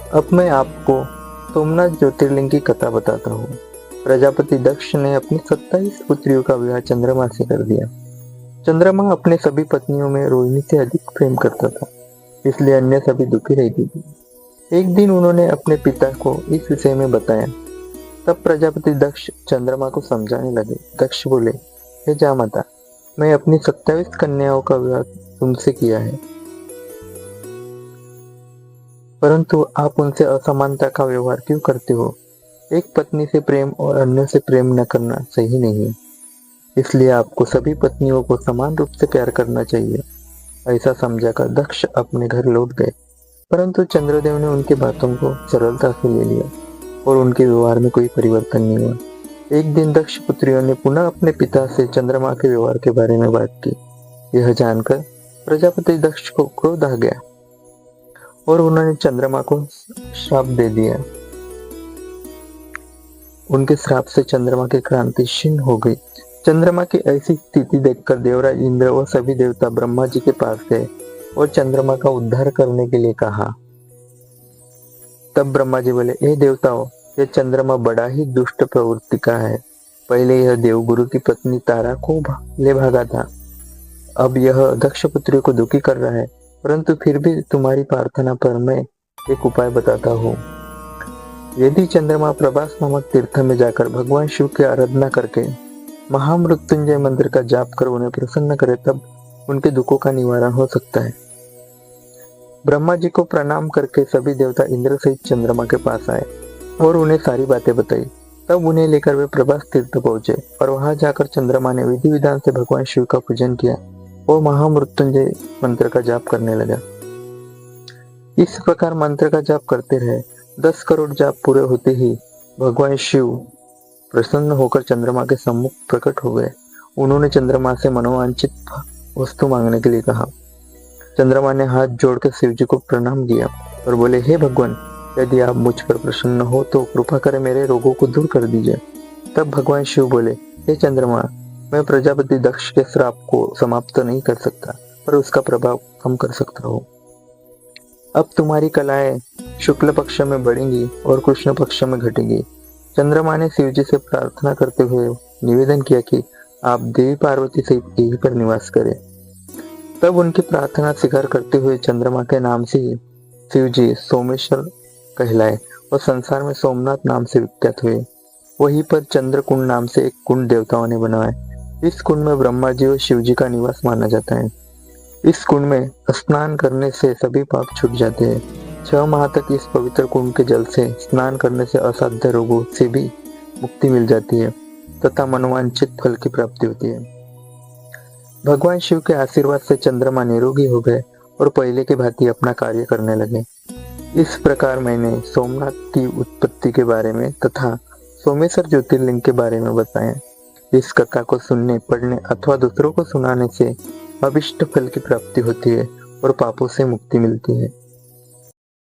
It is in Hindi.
अब मैं आपको सोमनाथ ज्योतिर्लिंग की कथा बताता हूँ। प्रजापति दक्ष ने अपनी 27 पुत्रियों का विवाह चंद्रमा से कर दिया। चंद्रमा अपने सभी पत्नियों में रोहिणी से अधिक प्रेम करता था, इसलिए अन्य सभी दुखी रहती थी। एक दिन उन्होंने अपने पिता को इस विषय में बताया। तब प्रजापति दक्ष चंद्रमा को समझाने लगे। दक्ष बोले, हे जामाता, मैं अपनी 27 कन्याओं का विवाह तुमसे किया है, परंतु आप उनसे असमानता का व्यवहार क्यों करते हो? एक पत्नी से प्रेम और अन्य से प्रेम न करना सही नहीं है। इसलिए आपको सभी पत्नियों को समान रूप से प्यार करना चाहिए। ऐसा समझाकर दक्ष अपने घर लौट गए, परंतु चंद्रदेव ने उनकी बातों को सरलता से ले लिया और उनके व्यवहार में कोई परिवर्तन नहीं हुआ। एक दिन दक्ष पुत्रियों ने पुनः अपने पिता से चंद्रमा के व्यवहार के बारे में बात की। यह जानकर प्रजापति दक्ष को क्रोध आ गया और उन्होंने चंद्रमा को श्राप दे दिया। उनके श्राप से चंद्रमा की क्रांति क्षीण हो गई। चंद्रमा की ऐसी स्थिति देखकर देवराज इंद्र और सभी देवता ब्रह्मा जी के पास गए और चंद्रमा का उद्धार करने के लिए कहा। तब ब्रह्मा जी बोले, हे देवताओं, यह चंद्रमा बड़ा ही दुष्ट प्रवृत्ति का है। पहले यह देवगुरु की पत्नी तारा को ले भागा था, अब यह दक्ष पुत्री को दुखी कर रहा है, परंतु फिर भी तुम्हारी प्रार्थना पर मैं एक उपाय बताता हूँ। यदि चंद्रमा प्रभास नामक तीर्थ में जाकर भगवान शिव की आराधना करके महामृत्युंजय मंत्र का जाप कर उन्हें प्रसन्न करे, तब उनके दुखों का निवारण हो सकता है। ब्रह्मा जी को प्रणाम करके सभी देवता इंद्र सहित चंद्रमा के पास आए और उन्हें सारी बातें बताई। तब उन्हें लेकर वे प्रभास तीर्थ पहुंचे और वहां जाकर चंद्रमा ने विधि विधान से भगवान शिव का पूजन किया और महामृत्युंजय मंत्र का जाप करने लगा। इस प्रकार मंत्र का जाप करते रहे। 10 करोड़ जाप पूरे होते ही भगवान शिव प्रसन्न होकर चंद्रमा के सम्मुख प्रकट हो गए। उन्होंने चंद्रमा से मनोवांछित वस्तु मांगने के लिए कहा। चंद्रमा ने हाथ जोड़कर शिव जी को प्रणाम किया और बोले, हे भगवान, यदि आप मुझ पर प्रसन्न हो तो कृपा कर मेरे रोगों को दूर कर दीजिए। तब भगवान शिव बोले, हे चंद्रमा, मैं प्रजापति दक्ष के श्राप को समाप्त नहीं कर सकता, पर उसका प्रभाव कम कर सकता हूँ। अब तुम्हारी कलाएं शुक्ल पक्ष में बढ़ेंगी और कृष्ण पक्ष में घटेंगी। चंद्रमा ने शिव जी से प्रार्थना करते हुए निवेदन किया कि आप देवी पार्वती सहित यहीं पर निवास करें। तब उनकी प्रार्थना स्वीकार करते हुए चंद्रमा के नाम से ही शिव जी सोमेश्वर कहलाए और संसार में सोमनाथ नाम से विख्यात हुए। वहीं पर चंद्रकुंड नाम से एक कुंड देवताओं ने बनवाया। इस कुंड में ब्रह्मा जी और शिव जी का निवास माना जाता है। इस कुंड में स्नान करने से सभी पाप छूट जाते हैं। 6 माह तक इस पवित्र कुंड के जल से स्नान करने से असाध्य रोगों से भी मुक्ति मिल जाती है तथा मनोवांछित फल की प्राप्ति होती है। भगवान शिव के आशीर्वाद से चंद्रमा निरोगी हो गए और पहले की भांति अपना कार्य करने लगे। इस प्रकार मैंने सोमनाथ की उत्पत्ति के बारे में तथा सोमेश्वर ज्योतिर्लिंग के बारे में बताया। इस कथा को सुनने, पढ़ने अथवा दूसरों को सुनाने से अभिष्ट फल की प्राप्ति होती है और पापों से मुक्ति मिलती है।